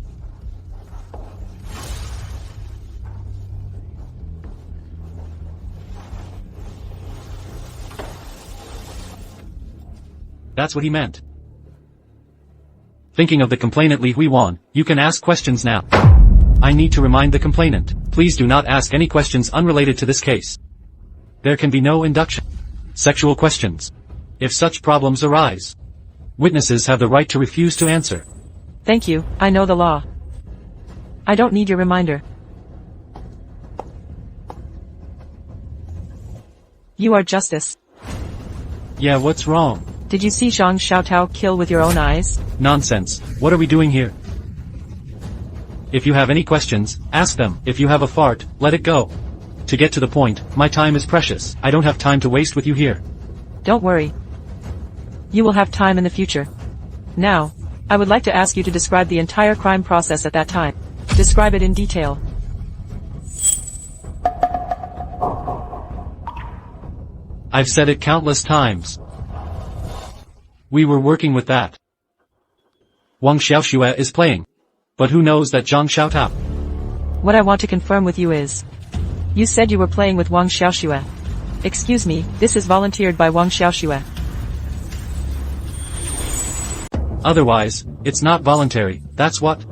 That's what he meant. Thinking of the complainant Li Huiwan, you can ask questions now. I need to remind the complainant, please do not ask any questions unrelated to this case. There can be no induction. Sexual questions. If such problems arise, witnesses have the right to refuse to answer. Thank you, I know the law. I don't need your reminder. You are justice. Yeah, what's wrong? Did you see Zhang Xiaotao kill with your own eyes? Nonsense. What are we doing here? If you have any questions, ask them. If you have a fart, let it go. To get to the point, my time is precious. I don't have time to waste with you here. Don't worry. You will have time in the future. Now, I would like to ask you to describe the entire crime process at that time. Describe it in detail. I've said it countless times. We were working with that. Wang Xiaoxue is playing. But who knows that Zhang Xiaotao? What I want to confirm with you is, you said you were playing with Wang Xiaoxue. Excuse me, this is volunteered by Wang Xiaoxue. Otherwise, it's not voluntary, that's what?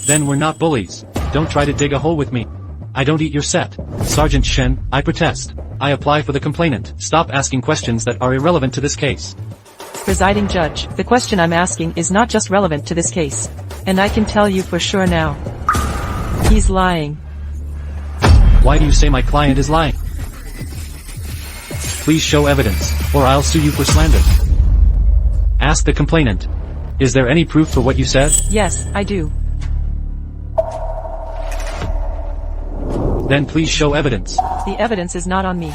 Then we're not bullies. Don't try to dig a hole with me. I don't eat your set. Sergeant Shen, I protest. I apply for the complainant. Stop asking questions that are irrelevant to this case. Presiding Judge, the question I'm asking is not just relevant to this case. And I can tell you for sure now. He's lying. Why do you say my client is lying? Please show evidence, or I'll sue you for slander. Ask the complainant. Is there any proof for what you said? Yes, I do. Then please show evidence. The evidence is not on me.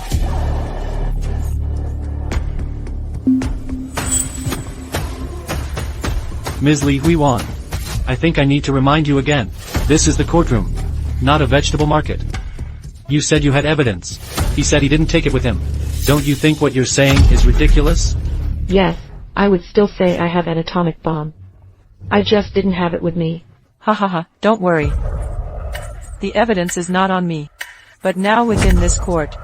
Ms. Li Huiwan. I think I need to remind you again. This is the courtroom. Not a vegetable market. You said you had evidence. He said he didn't take it with him. Don't you think what you're saying is ridiculous? Yes, I would still say I have an atomic bomb. I just didn't have it with me. Ha ha ha, don't worry. The evidence is not on me. But now within this court.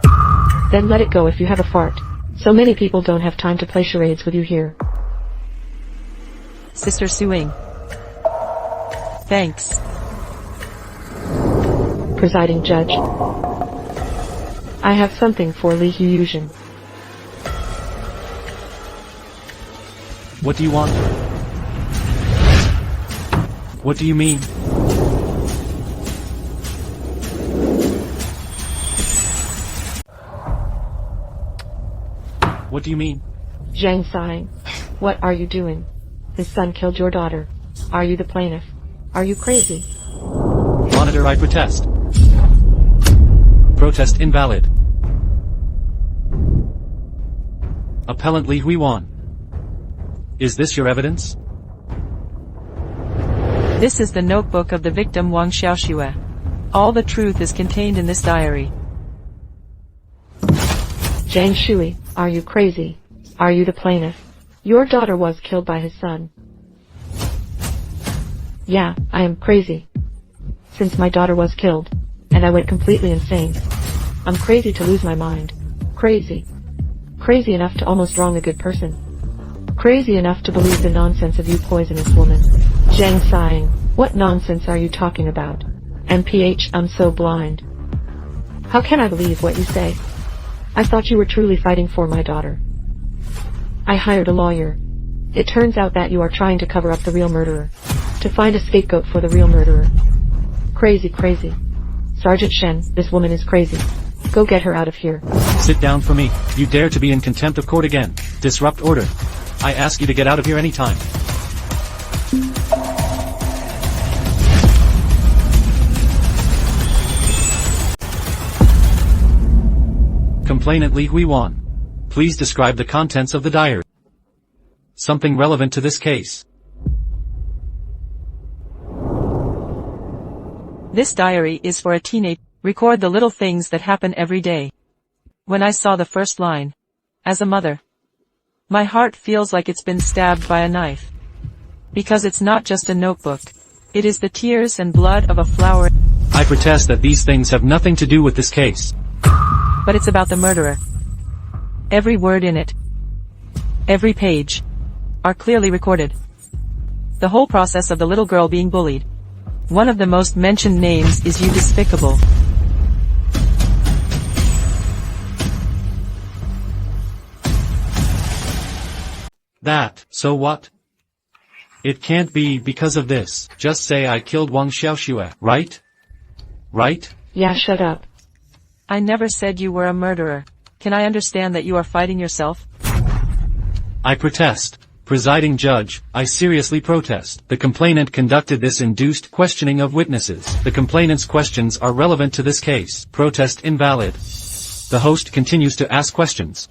Then let it go if you have a fart. So many people don't have time to play charades with you here. Sister Suing. Thanks. Presiding Judge. I have something for Li Huyusion. What do you want? What do you mean? What do you mean? Zhang sighing. What are you doing? His son killed your daughter. Are you the plaintiff? Are you crazy? Monitor, I protest. Protest invalid. Appellant Li Huiwan. Is this your evidence? This is the notebook of the victim Wang Xiaoxue. All the truth is contained in this diary. Zhang Shui, are you crazy? Are you the plaintiff? Your daughter was killed by his son. Yeah, I am crazy. Since my daughter was killed, and I went completely insane. I'm crazy to lose my mind. Crazy. Crazy enough to almost wrong a good person. Crazy enough to believe the nonsense of you poisonous woman. Zhang sighing. What nonsense are you talking about? MPH, I'm so blind. How can I believe what you say? I thought you were truly fighting for my daughter. I hired a lawyer. It turns out that you are trying to cover up the real murderer. To find a scapegoat for the real murderer. Crazy, crazy. Sergeant Shen, this woman is crazy. Go get her out of here. Sit down for me. You dare to be in contempt of court again. Disrupt order. I ask you to get out of here anytime. Complainant Li Huiwan. Please describe the contents of the diary. Something relevant to this case. This diary is for a teenage. Record the little things that happen every day. When I saw the first line. As a mother. My heart feels like it's been stabbed by a knife. Because it's not just a notebook. It is the tears and blood of a flower. I protest that these things have nothing to do with this case. But it's about the murderer. Every word in it. Every page. Are clearly recorded. The whole process of the little girl being bullied. One of the most mentioned names is you despicable. That, so what? It can't be because of this. Just say I killed Wang Xiaoxue, right? Right? Yeah, shut up. I never said you were a murderer. Can I understand that you are fighting yourself? I protest. Presiding Judge, I seriously protest. The complainant conducted this induced questioning of witnesses. The complainant's questions are relevant to this case. Protest invalid. The host continues to ask questions.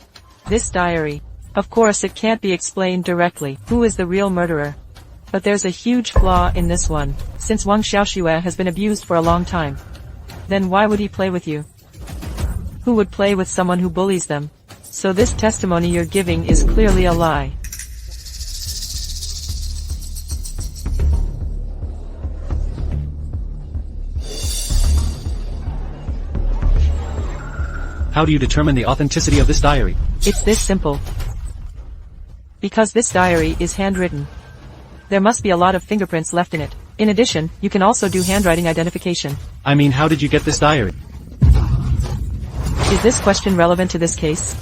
This diary. Of course it can't be explained directly. Who is the real murderer? But there's a huge flaw in this one. Since Wang Xiaoxue has been abused for a long time. Then why would he play with you? Who would play with someone who bullies them? So this testimony you're giving is clearly a lie. How do you determine the authenticity of this diary? It's this simple. Because this diary is handwritten. There must be a lot of fingerprints left in it. In addition, you can also do handwriting identification. I mean, how did you get this diary? Is this question relevant to this case?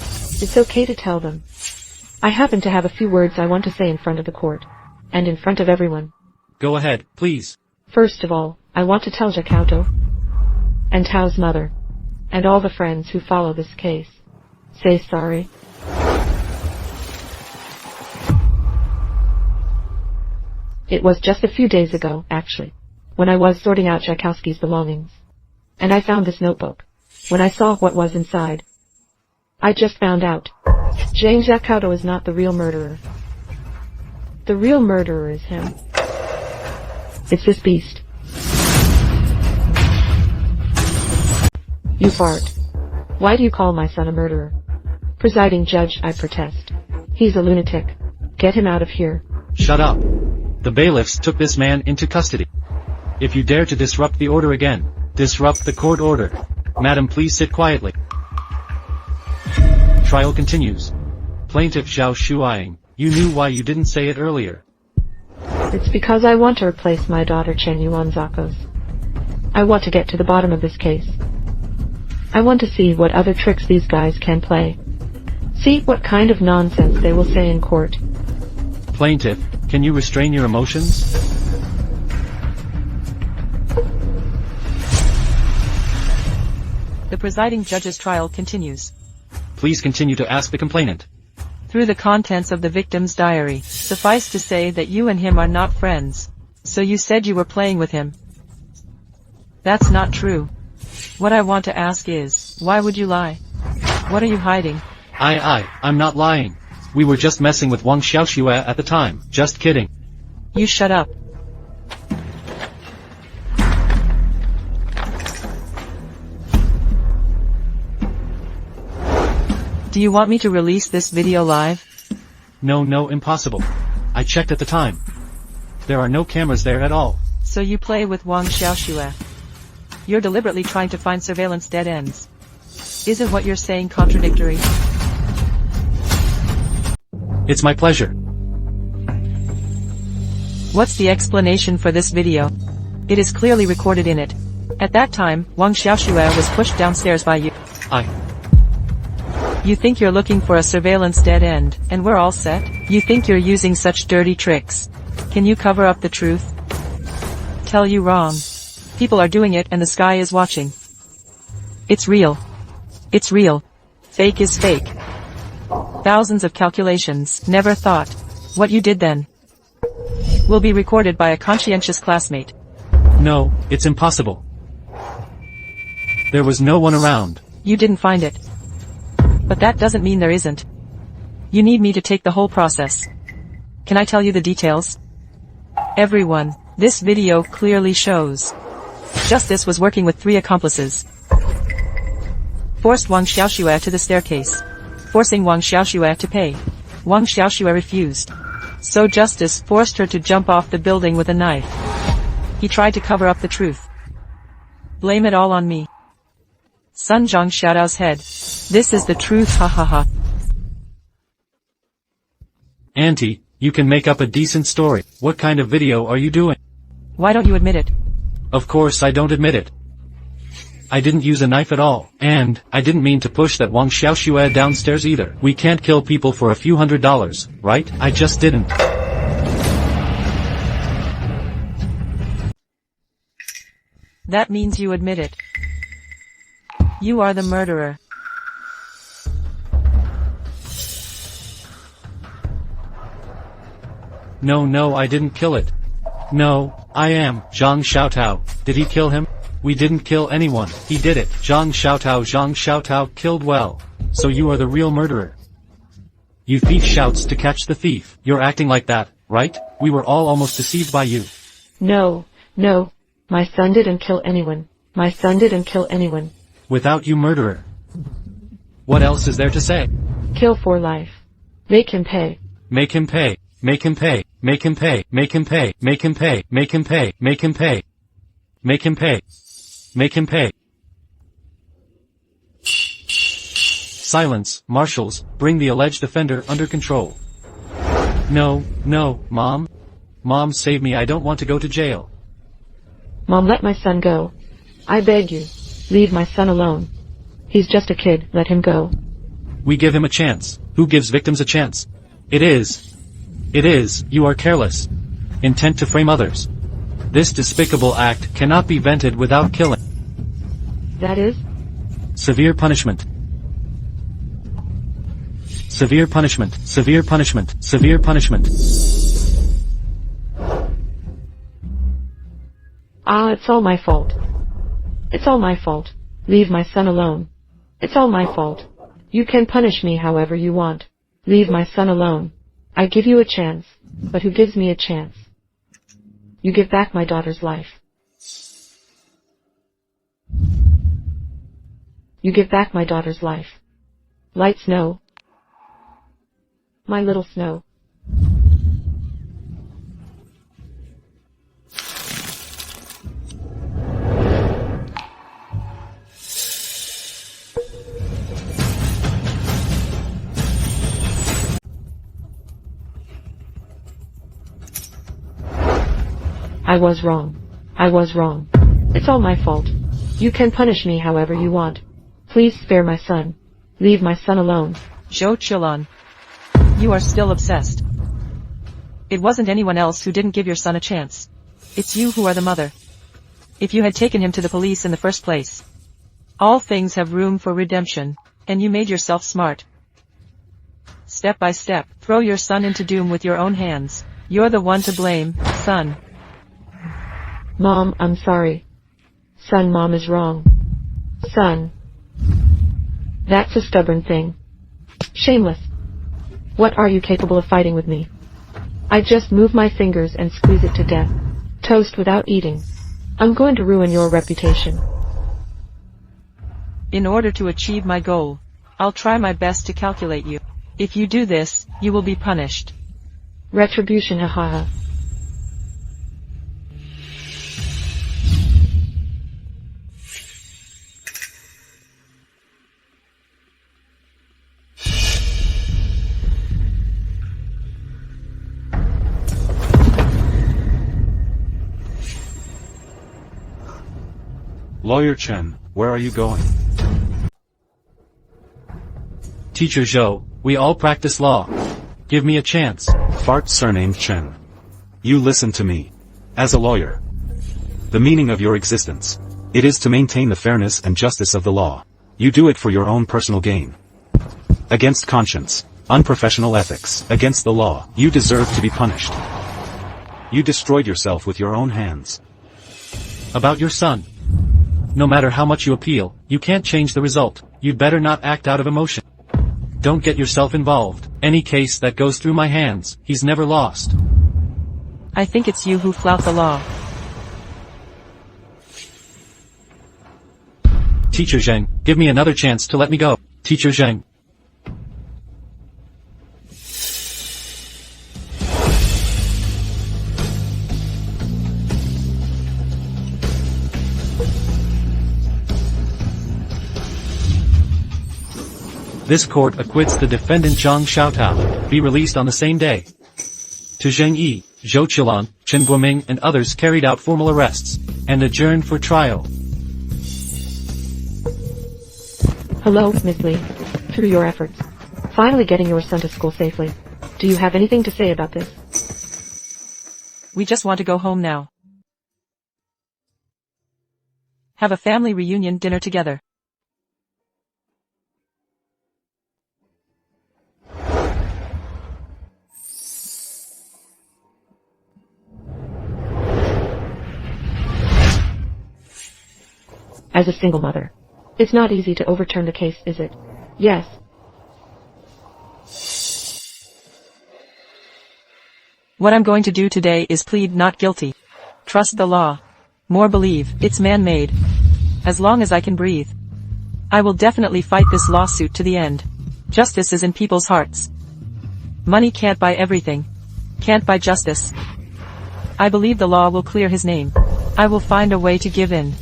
It's okay to tell them. I happen to have a few words I want to say in front of the court. And in front of everyone. Go ahead, please. First of all, I want to tell Jacauto. And Tao's mother. And all the friends who follow this case. Say sorry. It was just a few days ago, actually, when I was sorting out Tchaikovsky's belongings. And I found this notebook. When I saw what was inside, I just found out. Zhang Jacauto is not the real murderer. The real murderer is him. It's this beast. You fart. Why do you call my son a murderer? Presiding Judge, I protest. He's a lunatic. Get him out of here. Shut up. The bailiffs took this man into custody. If you dare to disrupt the order again, disrupt the court order. Madam, please sit quietly. Trial continues. Plaintiff Zhao Shuiying, you knew why you didn't say it earlier. It's because I want to replace my daughter Chen Yuanzakos. I want to get to the bottom of this case. I want to see what other tricks these guys can play. See what kind of nonsense they will say in court. Plaintiff, can you restrain your emotions? The presiding judge's trial continues. Please continue to ask the complainant. Through the contents of the victim's diary, suffice to say that you and him are not friends. So you said you were playing with him. That's not true. What I want to ask is, why would you lie? What are you hiding? I'm not lying. We were just messing with Wang Xiaoxue at the time, just kidding. You shut up. Do you want me to release this video live? No, impossible. I checked at the time. There are no cameras there at all. So you play with Wang Xiaoxue. You're deliberately trying to find surveillance dead ends. Isn't what you're saying contradictory? It's my pleasure. What's the explanation for this video? It is clearly recorded in it. At that time, Wang Xiaoxue was pushed downstairs by you. You think you're looking for a surveillance dead end, and we're all set? You think you're using such dirty tricks? Can you cover up the truth? Tell you wrong. People are doing it and the sky is watching. It's real. It's real. Fake is fake. Thousands of calculations, never thought. What you did then will be recorded by a conscientious classmate. No, it's impossible. There was no one around. You didn't find it. But that doesn't mean there isn't. You need me to take the whole process. Can I tell you the details? Everyone, this video clearly shows. Justice was working with 3 accomplices. Forced Wang Xiaoxue to the staircase. Forcing Wang Xiaoxue to pay. Wang Xiaoxue refused. So justice forced her to jump off the building with a knife. He tried to cover up the truth. Blame it all on me. Sun Zhang Xiaodao's head. This is the truth, ha ha ha. Auntie, you can make up a decent story. What kind of video are you doing? Why don't you admit it? Of course I don't admit it. I didn't use a knife at all, and I didn't mean to push that Wang Xiaoxue downstairs either. We can't kill people for a few $100s, right? I just didn't. That means you admit it. You are the murderer. No, I didn't kill it. No, I am. Zhang Xiaotao. Did he kill him? We didn't kill anyone. He did it. Zhang Xiaotao killed well. So you are the real murderer. You thief shouts to catch the thief. You're acting like that, right? We were all almost deceived by you. No. My son didn't kill anyone. My son didn't kill anyone. Without you, murderer. What else is there to say? Kill for life. Make him pay. Make him pay. Make him pay. Make him pay. Make him pay. Make him pay. Make him pay. Make him pay. Make him pay. Make him pay. Silence, marshals, bring the alleged offender under control. No, Mom. Mom, save me, I don't want to go to jail. Mom, let my son go. I beg you. Leave my son alone. He's just a kid, let him go. We give him a chance. Who gives victims a chance? It is, you are careless. Intent to frame others. This despicable act cannot be vented without killing. That is? Severe punishment. Severe punishment. Severe punishment. Severe punishment. It's all my fault. It's all my fault. Leave my son alone. It's all my fault. You can punish me however you want. Leave my son alone. I give you a chance, but who gives me a chance? You give back my daughter's life. You give back my daughter's life. Light snow. My little snow. I was wrong. It's all my fault. You can punish me however you want. Please spare my son. Leave my son alone. Zhou Qingqing. You are still obsessed. It wasn't anyone else who didn't give your son a chance. It's you who are the mother. If you had taken him to the police in the first place. All things have room for redemption, and you made yourself smart. Step by step, throw your son into doom with your own hands. You're the one to blame, son. Mom, I'm sorry. Son, Mom is wrong. Son. That's a stubborn thing. Shameless. What are you capable of fighting with me? I just move my fingers and squeeze it to death. Toast without eating. I'm going to ruin your reputation. In order to achieve my goal, I'll try my best to calculate you. If you do this, you will be punished. Retribution, hahaha. Lawyer Chen, where are you going? Teacher Zhou, we all practice law. Give me a chance. Fart surnamed Chen. You listen to me. As a lawyer. The meaning of your existence. It is to maintain the fairness and justice of the law. You do it for your own personal gain. Against conscience. Unprofessional ethics. Against the law. You deserve to be punished. You destroyed yourself with your own hands. About your son. No matter how much you appeal, you can't change the result. You'd better not act out of emotion. Don't get yourself involved. Any case that goes through my hands, he's never lost. I think it's you who flout the law. Teacher Zheng, give me another chance to let me go. Teacher Zheng. This court acquits the defendant Zhang Xiaotao, be released on the same day. To Zheng Yi, Zhou Qingqing, Chen Guoming and others carried out formal arrests, and adjourned for trial. Hello, Miss Li. Through your efforts, finally getting your son to school safely. Do you have anything to say about this? We just want to go home now. Have a family reunion dinner together. As a single mother, it's not easy to overturn the case, is it? Yes. What I'm going to do today is plead not guilty. Trust the law. More believe it's man-made. As long as I can breathe. I will definitely fight this lawsuit to the end. Justice is in people's hearts. Money can't buy everything. Can't buy justice. I believe the law will clear his name. I will find a way to give in.